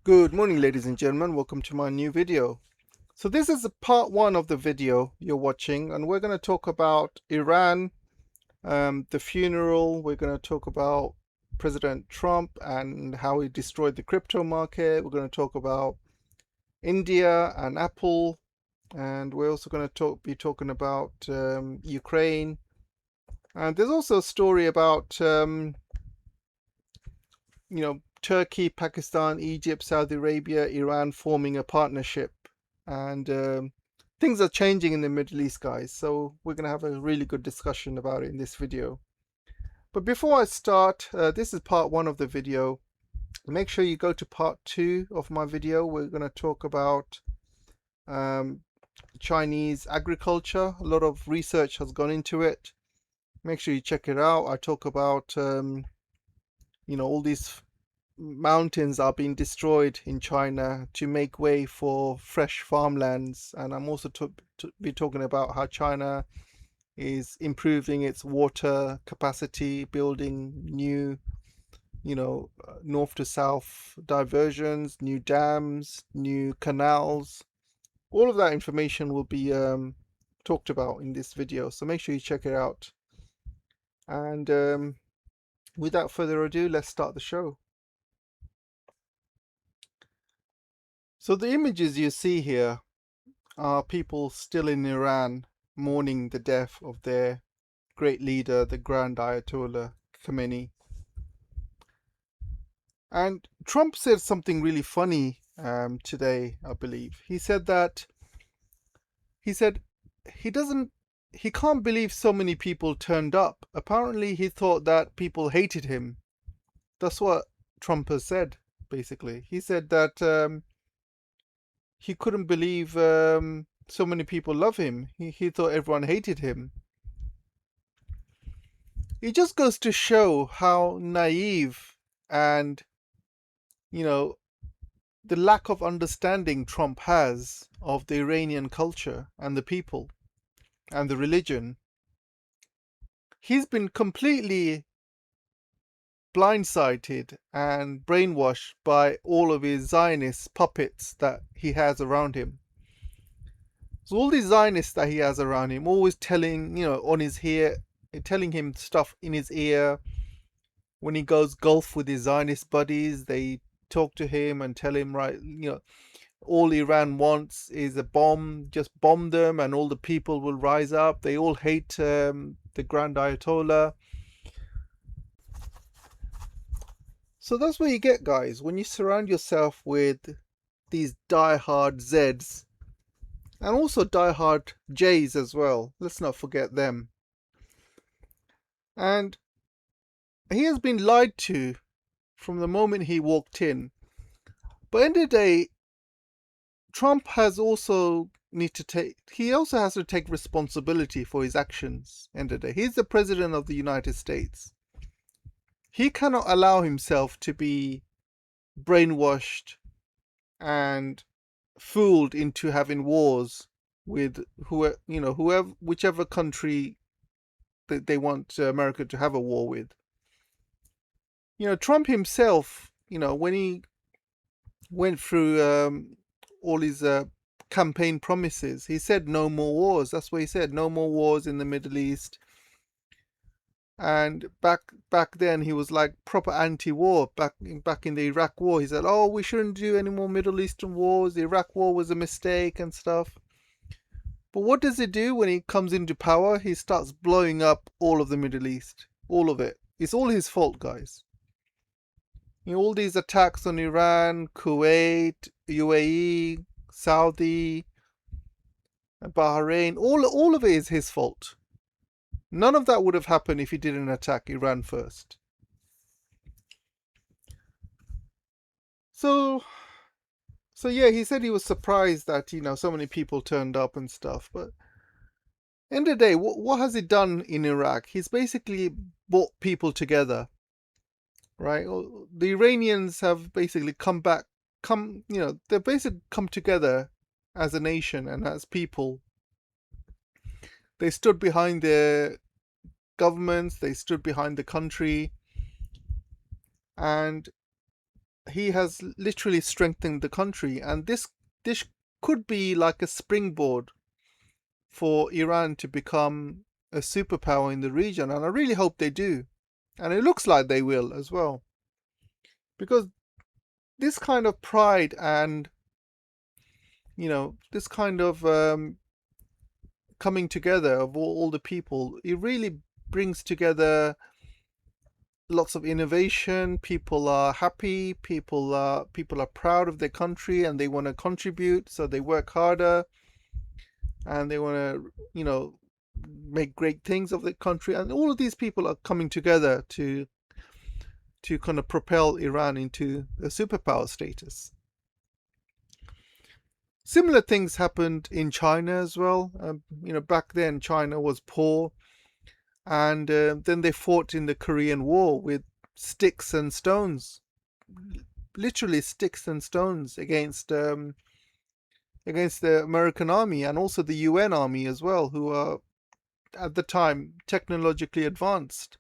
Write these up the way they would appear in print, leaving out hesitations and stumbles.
Good morning, ladies and gentlemen. Welcome to my new video. So this is part one of the video you're watching, and we're going to talk about Iran, the funeral. We're going to talk about President Trump and how he destroyed the crypto market. We're going to talk about India and Apple, and we're also going to be talking about Ukraine. And there's also a story about Turkey, Pakistan, Egypt, Saudi Arabia, Iran forming a partnership. And things are changing in the Middle East, guys. So we're going to have a really good discussion about it in this video. But before I start, this is part one of the video. Make sure you go to part two of my video. We're going to talk about um, Chinese agriculture. A lot of research has gone into it. Make sure you check it out. I talk about all these mountains are being destroyed in China to make way for fresh farmlands. And I'm also to be talking about how China is improving its water capacity, building new, north to south diversions, new dams, new canals. All of that information will be talked about in this video. So make sure you check it out. And without further ado, let's start the show. So the images you see here are people still in Iran mourning the death of their great leader, the Grand Ayatollah Khamenei. And Trump said something really funny today, I believe. He said he can't believe so many people turned up. Apparently he thought that people hated him. That's what Trump has said, basically. He said that he couldn't believe so many people love him. He thought everyone hated him. It just goes to show how naive and, the lack of understanding Trump has of the Iranian culture and the people and the religion. He's been completely blindsided and brainwashed by all of his Zionist puppets that he has around him. So all these Zionists that he has around him, always telling, on his ear, telling him stuff in his ear. When he goes golf with his Zionist buddies, they talk to him and tell him, right, all Iran wants is a bomb, just bomb them and all the people will rise up. They all hate the Grand Ayatollah. So that's what you get, guys, when you surround yourself with these die-hard Zs and also die-hard Js as well. Let's not forget them. And he has been lied to from the moment he walked in. But in the day, Trump has also has to take responsibility for his actions. End of the day, he's the president of the United States. He cannot allow himself to be brainwashed and fooled into having wars with whichever country that they want America to have a war with. Trump himself, when he went through all his campaign promises, he said no more wars. That's what he said, no more wars in the Middle East. And back then he was like proper anti-war. Back in the Iraq war, he said, oh, we shouldn't do any more Middle Eastern wars. The Iraq war was a mistake and stuff. But what does he do when he comes into power? He starts blowing up all of the Middle East. All of it. It's all his fault, guys. All these attacks on Iran, Kuwait, UAE, Saudi, Bahrain, all of it is his fault. None of that would have happened if he didn't attack Iran first. So yeah, he said he was surprised that, so many people turned up and stuff. But end of the day, what has he done in Iraq? He's basically brought people together, right? The Iranians have basically they've basically come together as a nation and as people. They stood behind their governments, they stood behind the country, and he has literally strengthened the country, and this could be like a springboard for Iran to become a superpower in the region, and I really hope they do. And it looks like they will as well, because this kind of pride and this kind of coming together of all the people, it really brings together lots of innovation. People are happy, people are proud of their country, and they want to contribute, so they work harder, and they want to make great things of the country, and all of these people are coming together to kind of propel Iran into a superpower status. Similar things happened in China as well. Back then China was poor, and then they fought in the Korean War with sticks and stones, literally sticks and stones against the American army and also the UN army as well, who are at the time technologically advanced.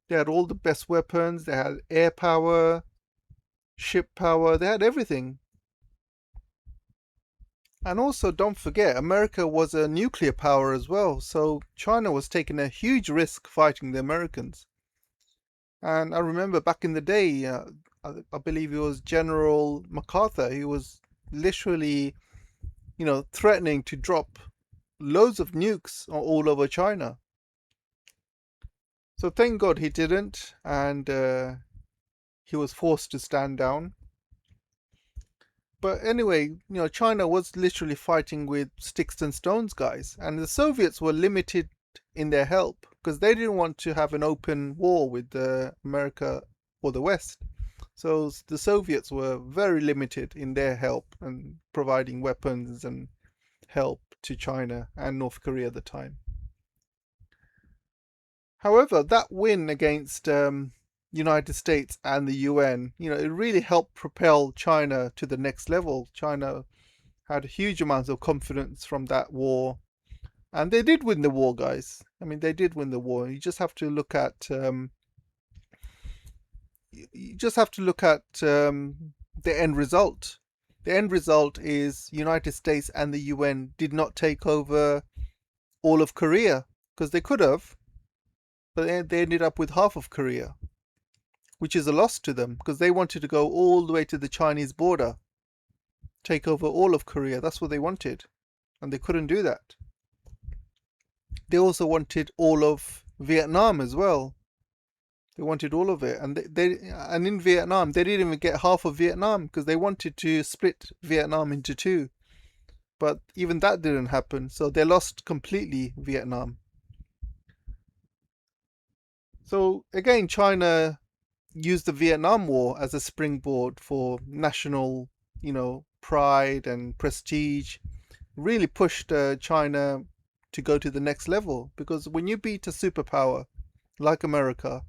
They had all the best weapons, they had air power, ship power, they had everything. And also, don't forget, America was a nuclear power as well, so China was taking a huge risk fighting the Americans. And I remember back in the day, I believe it was General MacArthur, he was literally, threatening to drop loads of nukes all over China. So thank God he didn't, and he was forced to stand down. But anyway, China was literally fighting with sticks and stones, guys, and the Soviets were limited in their help because they didn't want to have an open war with America or the West. So the Soviets were very limited in their help and providing weapons and help to China and North Korea at the time. However, that win against United States and the UN, it really helped propel China to the next level. China had huge amounts of confidence from that war, and they did win the war, guys. I mean, they did win the war. You just have to look at the end result. The end result is United States and the UN did not take over all of Korea because they could have, but they ended up with half of Korea, which is a loss to them because they wanted to go all the way to the Chinese border, take over all of Korea. That's what they wanted, and they couldn't do that. They also wanted all of Vietnam as well. They wanted all of it, and and in Vietnam they didn't even get half of Vietnam because they wanted to split Vietnam into two, but even that didn't happen. So they lost completely Vietnam. So again, China used the Vietnam War as a springboard for national, pride and prestige. Really pushed China to go to the next level, because when you beat a superpower like America,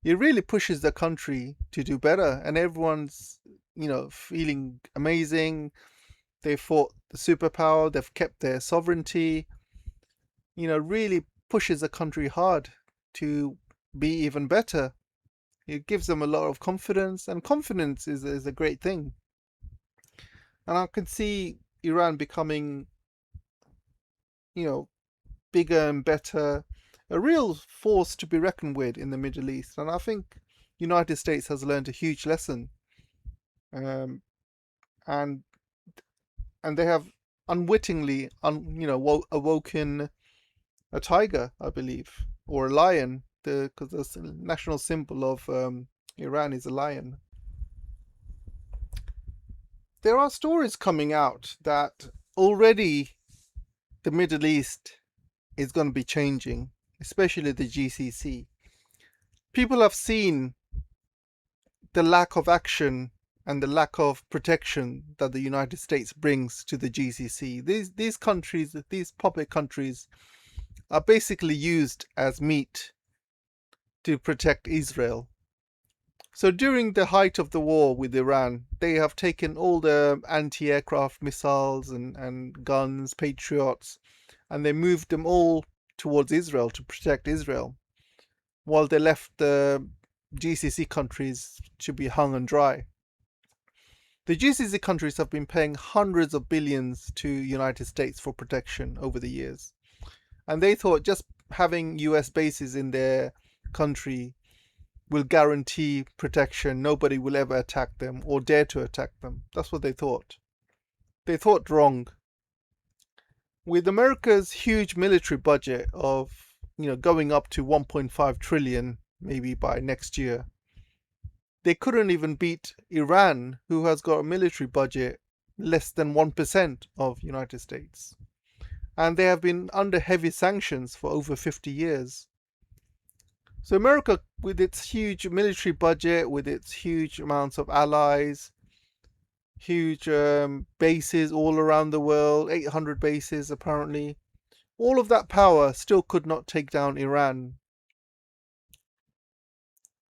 it really pushes the country to do better, and everyone's, feeling amazing. They fought the superpower, they've kept their sovereignty, really pushes the country hard to be even better. It gives them a lot of confidence, and confidence is a great thing. And I can see Iran becoming, bigger and better, a real force to be reckoned with in the Middle East. And I think United States has learned a huge lesson, um, and they have unwittingly, awoken a tiger, I believe, or a lion, because the national symbol of Iran is a lion. There are stories coming out that already the Middle East is going to be changing, especially the GCC. People have seen the lack of action and the lack of protection that the United States brings to the GCC. These countries, these puppet countries, are basically used as meat to protect Israel. So during the height of the war with Iran, they have taken all the anti-aircraft missiles and guns, Patriots, and they moved them all towards Israel to protect Israel, while they left the GCC countries should be hung and dry. The GCC countries have been paying hundreds of billions to United States for protection over the years. And they thought just having US bases in their country will guarantee protection. Nobody will ever attack them or dare to attack them. That's what they thought. They thought wrong. With America's huge military budget of, going up to 1.5 trillion maybe by next year, they couldn't even beat Iran, who has got a military budget less than 1% of United States. And they have been under heavy sanctions for over 50 years. So America, with its huge military budget, with its huge amounts of allies, huge bases all around the world, 800 bases apparently, all of that power still could not take down Iran.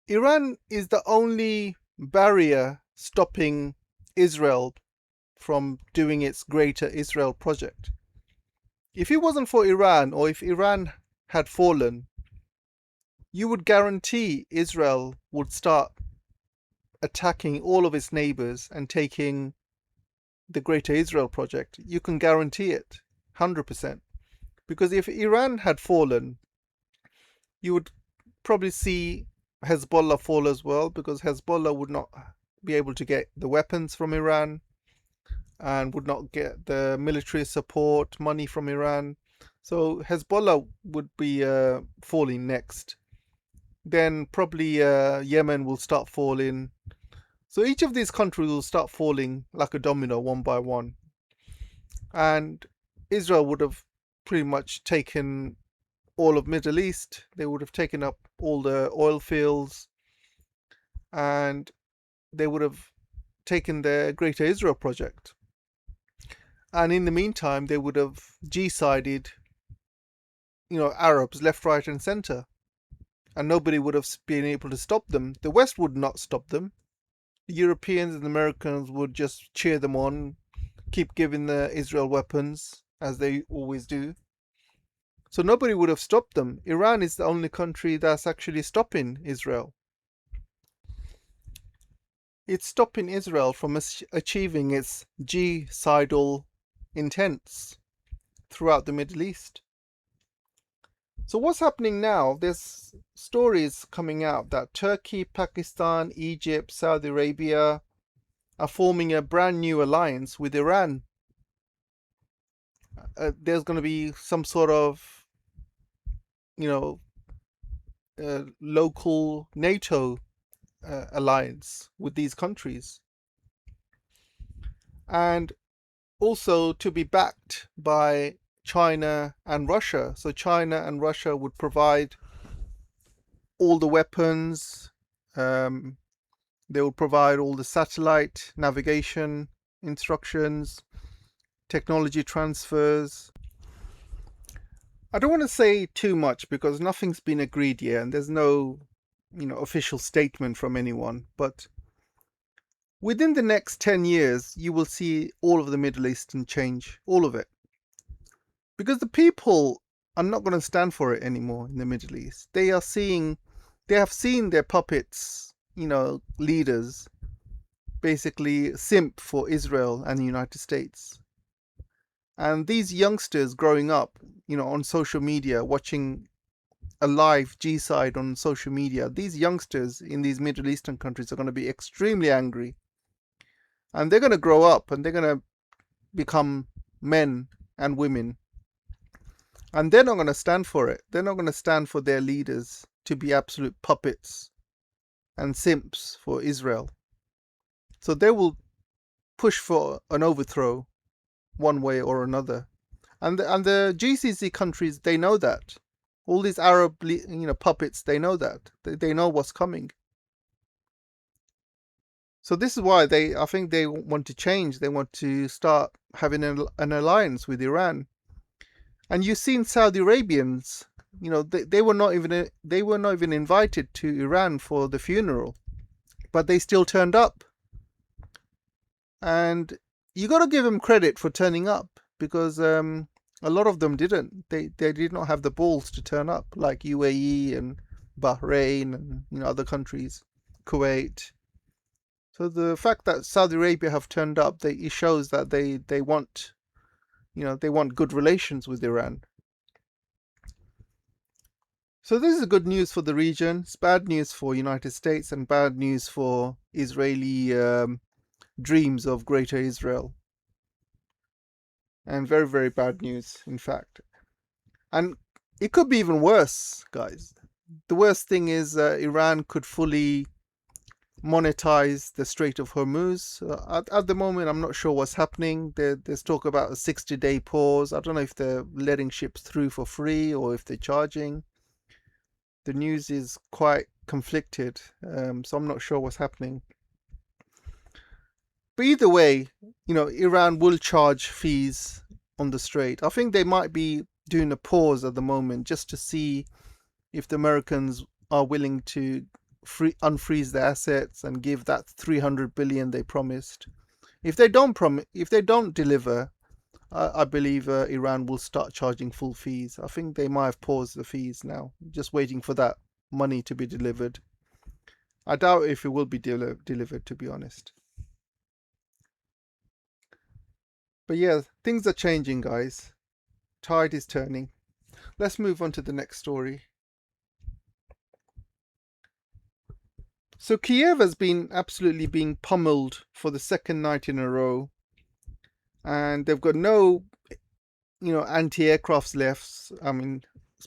Iran is the only barrier stopping Israel from doing its Greater Israel project. If it wasn't for Iran, or if Iran had fallen, you would guarantee Israel would start attacking all of its neighbors and taking the Greater Israel project. You can guarantee it 100%. Because if Iran had fallen, you would probably see Hezbollah fall as well, because Hezbollah would not be able to get the weapons from Iran and would not get the military support, money from Iran. So Hezbollah would be falling next. Then probably Yemen will start falling. So each of these countries will start falling like a domino, one by one. And Israel would have pretty much taken all of Middle East. They would have taken up all the oil fields, and they would have taken the Greater Israel project. And in the meantime, they would have G-sided, Arabs left, right, and center. And nobody would have been able to stop them. The West would not stop them. The Europeans and Americans would just cheer them on, keep giving the Israel weapons, as they always do. So nobody would have stopped them. Iran is the only country that's actually stopping Israel. It's stopping Israel from achieving its genocidal intents throughout the Middle East. So what's happening now? There's stories coming out that Turkey, Pakistan, Egypt, Saudi Arabia are forming a brand new alliance with Iran. There's going to be some sort of, local NATO alliance with these countries. And also to be backed by China and Russia. So China and Russia would provide all the weapons. They would provide all the satellite navigation instructions, technology transfers. I don't want to say too much because nothing's been agreed yet, and there's no, official statement from anyone. But within the next 10 years, you will see all of the Middle Eastern change, all of it. Because the people are not going to stand for it anymore in the Middle East. They have seen their puppets, leaders, basically simp for Israel and the United States. And these youngsters growing up, on social media, watching a live G-side on social media, these youngsters in these Middle Eastern countries are going to be extremely angry. And they're going to grow up and they're going to become men and women. And they're not going to stand for it. They're not going to stand for their leaders to be absolute puppets and simps for Israel. So they will push for an overthrow one way or another. And the GCC countries, they know that. All these Arab, puppets, they know that. They know what's coming. So this is why I think they want to change. They want to start having an alliance with Iran. And you've seen Saudi Arabians, they were not even invited to Iran for the funeral, but they still turned up. And you got to give them credit for turning up, because a lot of them didn't. They did not have the balls to turn up, like UAE and Bahrain, and other countries, Kuwait. So the fact that Saudi Arabia have turned up, it shows that they want they want good relations with Iran. So this is good news for the region. It's bad news for United States and bad news for Israeli dreams of Greater Israel. And very, very bad news, in fact. And it could be even worse, guys. The worst thing is Iran could fully monetize the Strait of Hormuz. At the moment, I'm not sure what's happening. There's talk about a 60-day pause. I don't know if they're letting ships through for free or if they're charging. The news is quite conflicted, so I'm not sure what's happening. But either way, Iran will charge fees on the Strait. I think they might be doing a pause at the moment just to see if the Americans are willing to unfreeze their assets and give that 300 billion they promised. If they don't deliver, I believe Iran will start charging full fees. I think they might have paused the fees now, just waiting for that money to be delivered. I doubt if it will be delivered, to be honest. But yeah, things are changing, guys. Tide is turning. Let's move on to the next story. So Kiev has been absolutely being pummeled for the second night in a row. And they've got no, anti-aircrafts left. I mean,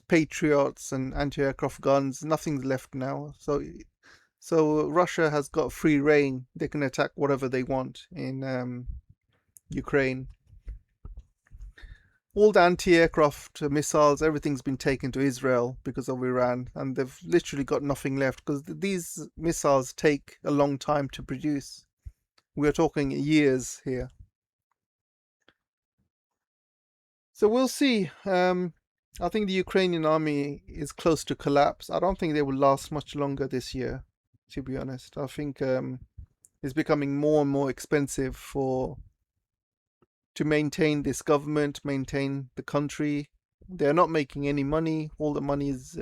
Patriots and anti-aircraft guns, nothing's left now. So Russia has got free reign. They can attack whatever they want in Ukraine. All the anti-aircraft missiles, everything's been taken to Israel because of Iran, and they've literally got nothing left because these missiles take a long time to produce. We're talking years here. So we'll see. I think the Ukrainian army is close to collapse. I don't think they will last much longer this year, to be honest. I think it's becoming more and more expensive to maintain this government, maintain the country. They're not making any money. All the money is,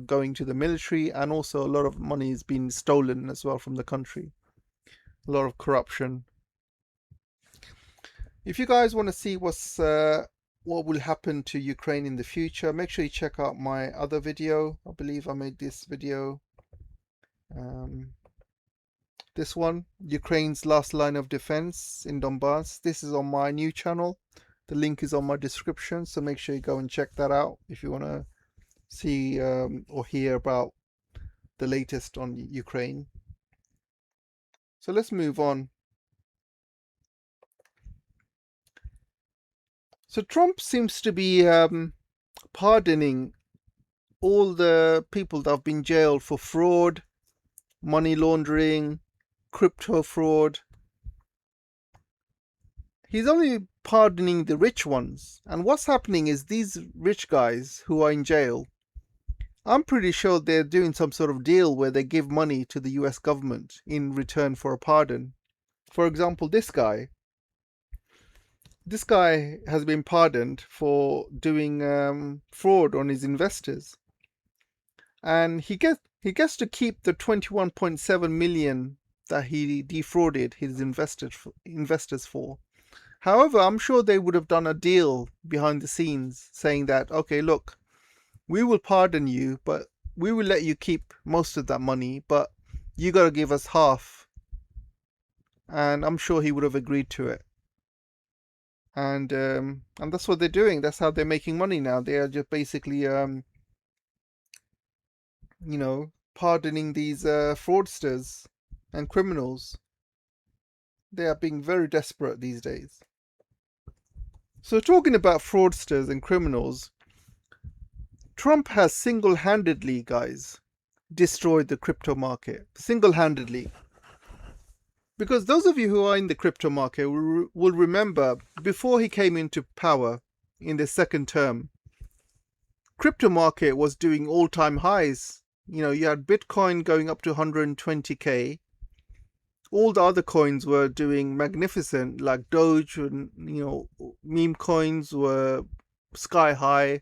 going to the military, and also a lot of money is being stolen as well from the country. A lot of corruption. If you guys want to see what will happen to Ukraine in the future, make sure you check out my other video. I believe I made this video. This one, Ukraine's last line of defense in Donbass. This is on my new channel. The link is on my description, so make sure you go and check that out if you want to see or hear about the latest on Ukraine. So let's move on. So Trump seems to be pardoning all the people that have been jailed for fraud, money laundering, crypto fraud. He's only pardoning the rich ones. And what's happening is these rich guys who are in jail, I'm pretty sure they're doing some sort of deal where they give money to the US government in return for a pardon. For example, this guy has been pardoned for doing fraud on his investors. And he gets to keep the 21.7 million that he defrauded his investors for. However, I'm sure they would have done a deal behind the scenes saying that, okay, look, we will pardon you, but we will let you keep most of that money, but you got to give us half. And I'm sure he would have agreed to it. And that's what they're doing. That's how they're making money now. They are just basically pardoning these fraudsters and criminals. They are being very desperate these days. So talking about fraudsters and criminals, Trump has single-handedly, guys, destroyed the crypto market. Single-handedly. Because those of you who are in the crypto market will remember, before he came into power in the second term, crypto market was doing all-time highs. You had Bitcoin going up to 120k. All the other coins were doing magnificent, like Doge, and meme coins were sky high.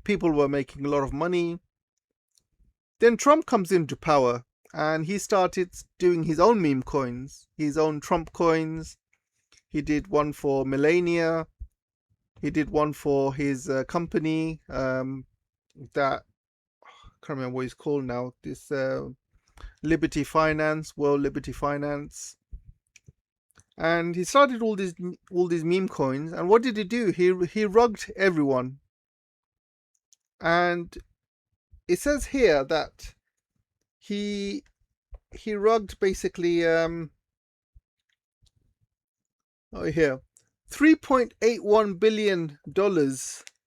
People were making a lot of money. Then Trump comes into power and he started doing his own meme coins, his own Trump coins. He did one for Melania. He did one for his company that I can't remember what he's called now. This Liberty Finance, World Liberty Finance. And he started all these meme coins. And what did he do? He rugged everyone. And it says here that he rugged basically oh here $3.81 billion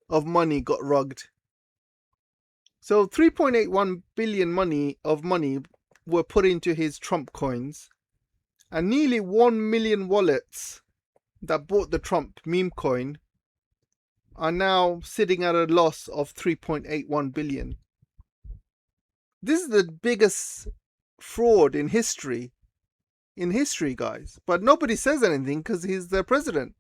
of money got rugged. So 3.81 billion of money were put into his Trump coins, and nearly 1 million wallets that bought the Trump meme coin are now sitting at a loss of 3.81 billion. This is the biggest fraud in history, guys. But nobody says anything because he's the president.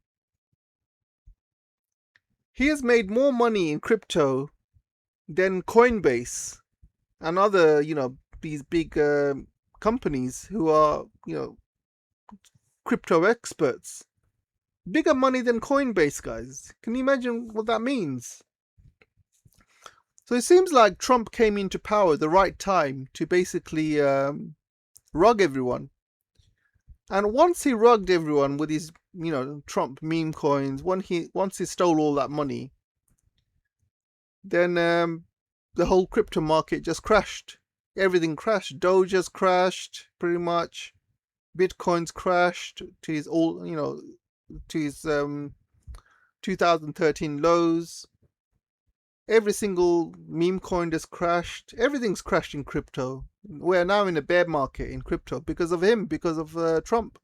He has made more money in crypto than Coinbase and other, these big companies who are, crypto experts. Bigger money than Coinbase, guys. Can you imagine what that means? So it seems like Trump came into power at the right time to basically rug everyone. And once he rugged everyone with his, Trump meme coins, once he stole all that money, then the whole crypto market just crashed. Everything crashed. Doge's crashed, pretty much. Bitcoin's crashed to his to his 2013 lows. Every single meme coin just crashed. Everything's crashed in crypto. We're now in a bear market in crypto because of him, because of Trump.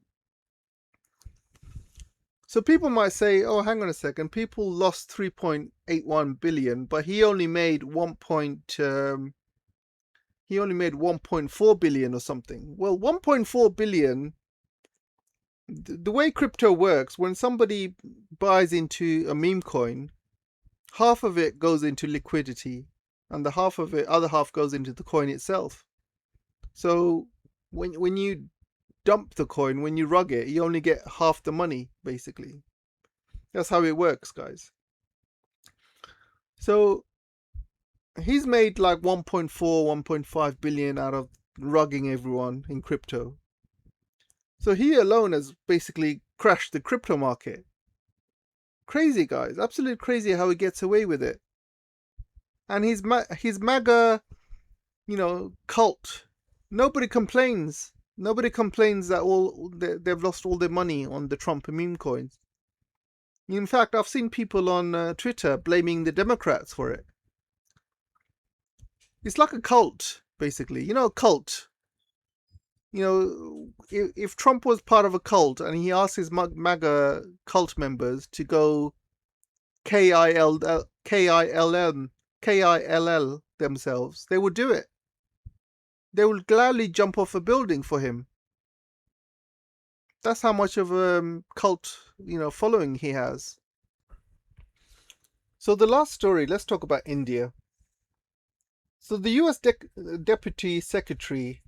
So people might say, oh, hang on a second, people lost 3.81 billion, but he only made 1.4 billion or something. Well, 1.4 billion, the way crypto works, when somebody buys into a meme coin, half of it goes into liquidity and the other half goes into the coin itself. So when you dump the coin, when you rug it, you only get half the money, basically. That's how it works, guys. So he's made like 1.4, 1.5 billion out of rugging everyone in crypto. So he alone has basically crashed the crypto market. Crazy, guys. Absolutely crazy how he gets away with it. And his MAGA, cult. Nobody complains. Nobody complains that they've lost all their money on the Trump meme coins. In fact, I've seen people on Twitter blaming the Democrats for it. It's like a cult, basically. Cult. If Trump was part of a cult and he asked his MAGA cult members to go KILL themselves, they would do it. They would gladly jump off a building for him. That's how much of a cult, following he has. So the last story, let's talk about India. So the US Deputy Secretary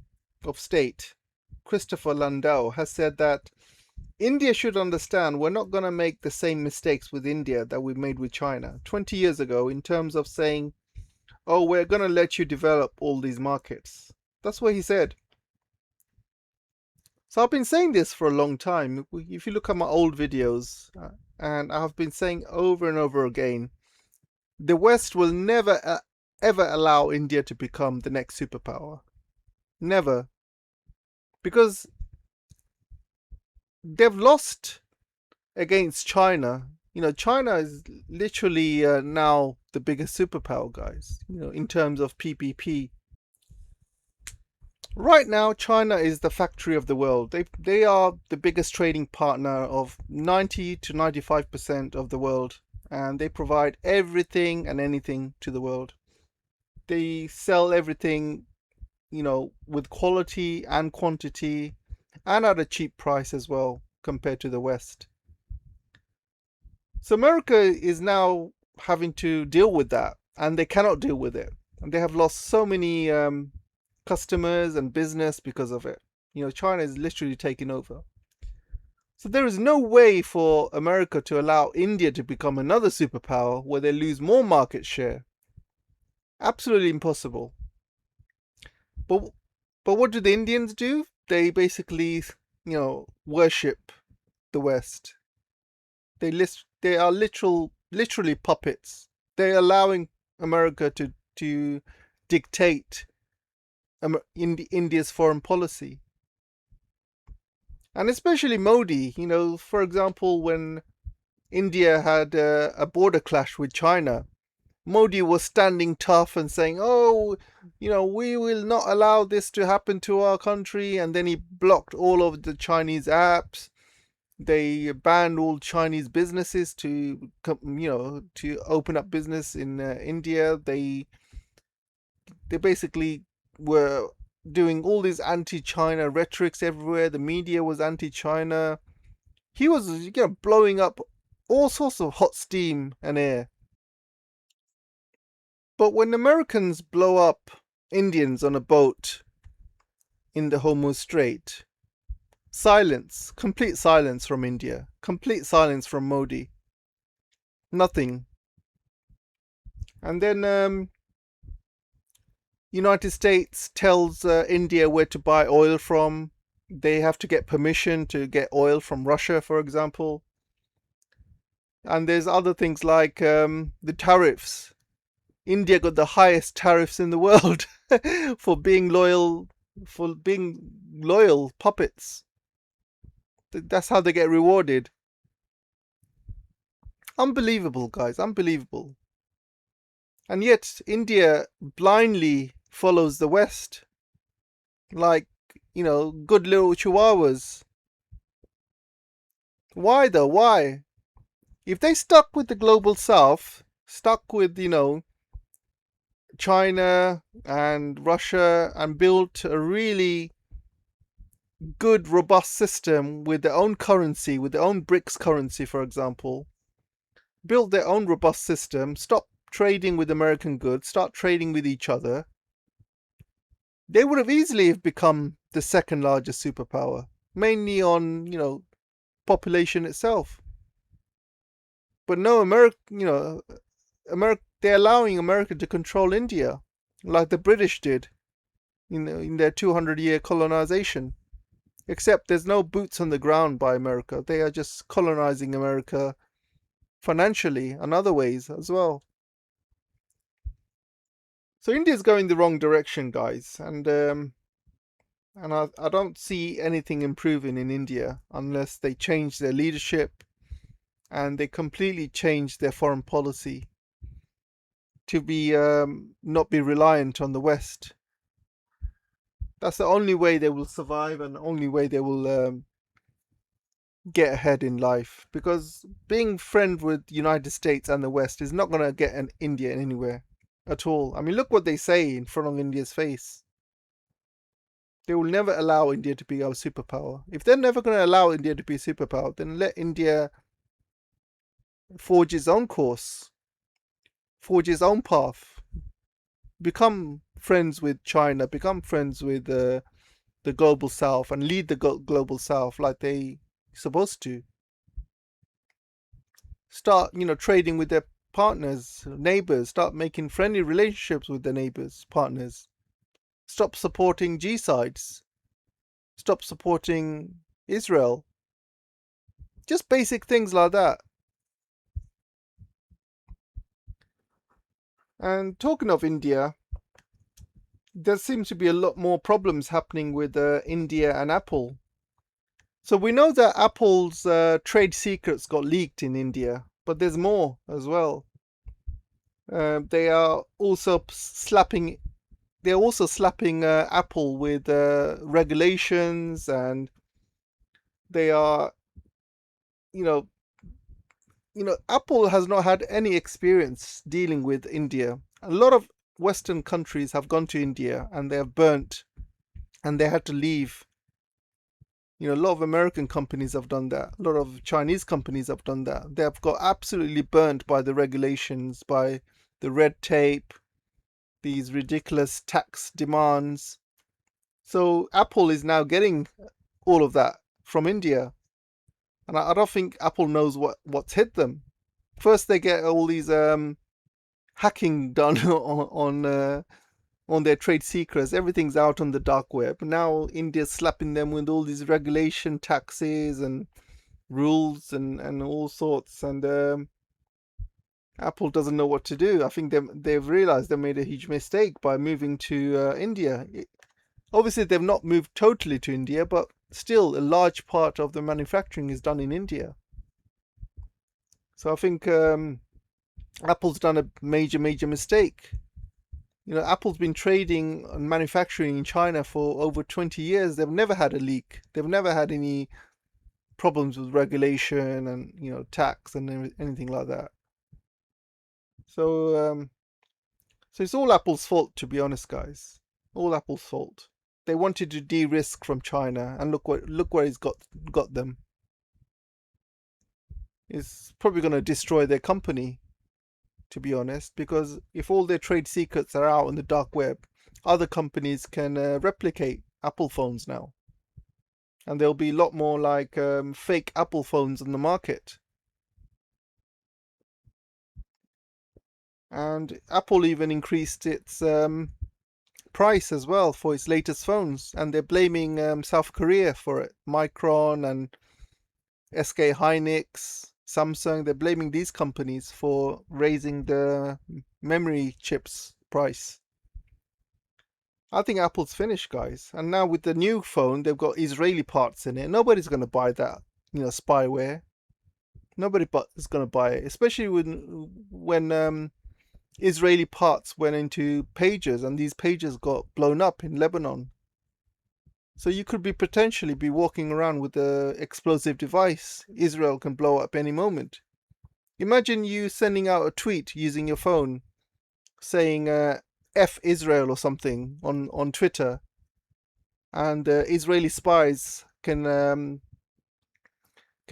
of State, Christopher Landau, has said that India should understand we're not going to make the same mistakes with India that we made with China 20 years ago in terms of saying, oh, we're going to let you develop all these markets. That's what he said. So I've been saying this for a long time. If you look at my old videos, and I've been saying over and over again, the West will never ever allow India to become the next superpower. Never. Because they've lost against China. China is literally now the biggest superpower, guys, in terms of PPP. Right now, China is the factory of the world. They are the biggest trading partner of 90 to 95% of the world. And they provide everything and anything to the world. They sell everything, with quality and quantity and at a cheap price as well compared to the West. So America is now having to deal with that, and they cannot deal with it. and they have lost so many customers and business because of it. China is literally taking over. So there is no way for America to allow India to become another superpower where they lose more market share. Absolutely impossible. But what do the Indians do? They basically, worship the West. They are literally puppets. They're allowing America to dictate India's foreign policy. And especially Modi, for example, when India had a border clash with China, Modi was standing tough and saying, oh, we will not allow this to happen to our country. And then he blocked all of the Chinese apps. They banned all Chinese businesses to open up business in India. They basically were doing all these anti-China rhetorics everywhere. The media was anti-China. He was blowing up all sorts of hot steam and air. But when Americans blow up Indians on a boat in the Hormuz Strait, silence, complete silence from India, complete silence from Modi. Nothing. And then United States tells India where to buy oil from. They have to get permission to get oil from Russia, for example. And there's other things like the tariffs. India got the highest tariffs in the world for being loyal puppets. That's how they get rewarded. Unbelievable, guys, unbelievable. And yet India blindly follows the West like, good little chihuahuas. Why though? Why? If they stuck with the global south, stuck with, China and Russia, and built a really good, robust system with their own currency, with their own BRICS currency, for example, built their own robust system, stop trading with American goods, start trading with each other, they would have easily have become the second largest superpower, mainly on, population itself. But no, they're allowing America to control India, like the British did, in their 200-year colonization. Except there's no boots on the ground by America. They are just colonizing America financially and other ways as well. So India's going the wrong direction, guys, and I don't see anything improving in India unless they change their leadership and they completely change their foreign policy to be not be reliant on the West. That's the only way they will survive and the only way they will get ahead in life. Because being friend with the United States and the West is not going to get India anywhere at all. I mean, look what they say in front of India's face. They will never allow India to be a superpower. If they're never going to allow India to be a superpower, then let India forge its own course, forge its own path, become friends with China, become friends with the global south, and lead the global south like they supposed to. Start, trading with their partners, neighbors. Start making friendly relationships with their neighbors, partners. Stop supporting G-sides. Stop supporting Israel. Just basic things like that. And talking of India, there seems to be a lot more problems happening with India and Apple. So we know that Apple's trade secrets got leaked in India, but there's more as well. They are also slapping Apple with regulations, and they are, Apple has not had any experience dealing with India. A lot of Western countries have gone to India and they have burnt, and they had to leave. A lot of American companies have done that. A lot of Chinese companies have done that. They have got absolutely burnt by the regulations, by the red tape, these ridiculous tax demands. So Apple is now getting all of that from India. And I don't think Apple knows what's hit them. First, they get all these hacking done on their trade secrets. Everything's out on the dark web. Now India's slapping them with all these regulation taxes and rules and all sorts. And Apple doesn't know what to do. I think they've realized they made a huge mistake by moving to India. Obviously, they've not moved totally to India, but still a large part of the manufacturing is done in India. So I think Apple's done a major mistake. You know, Apple's been trading and manufacturing in China for over 20 years. They've never had a leak. They've never had any problems with regulation and, you know, tax and anything like that. So it's all Apple's fault, to be honest, guys. All Apple's fault. They wanted to de-risk from China, and look where it's got them. It's probably going to destroy their company, to be honest, because if all their trade secrets are out on the dark web, other companies can replicate Apple phones now, and there'll be a lot more like fake Apple phones on the market. And Apple even increased its price as well for its latest phones, and they're blaming South Korea for it. Micron and SK Hynix, Samsung, they're blaming these companies for raising the memory chips price. I think Apple's finished, guys. And now with the new phone, they've got Israeli parts in it. Nobody's going to buy that, you know, spyware. Nobody is going to buy it, especially when Israeli parts went into pages, and these pages got blown up in Lebanon. So you could potentially be walking around with an explosive device. Israel can blow up any moment. Imagine you sending out a tweet using your phone saying F Israel or something on Twitter, and Israeli spies can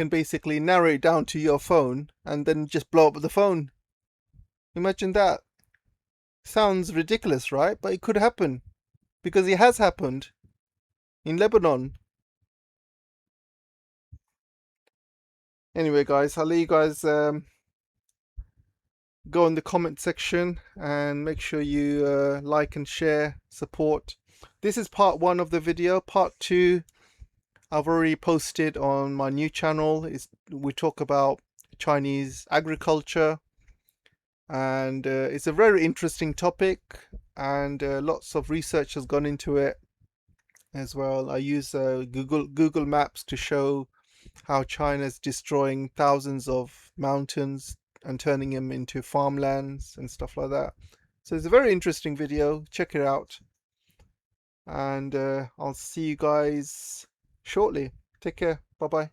basically narrow it down to your phone and then just blow up the phone. Imagine that. Sounds ridiculous, right? But it could happen, because it has happened in Lebanon. Anyway, guys, I'll let you guys go in the comment section and make sure you like and share, support. This is part 1 of the video. Part 2 I've already posted on my new channel. We talk about Chinese agriculture, and it's a very interesting topic, and lots of research has gone into it as well. I use Google Maps to show how China's destroying thousands of mountains and turning them into farmlands and stuff like that. So it's a very interesting video. Check it out, and I'll see you guys shortly. Take care. Bye bye.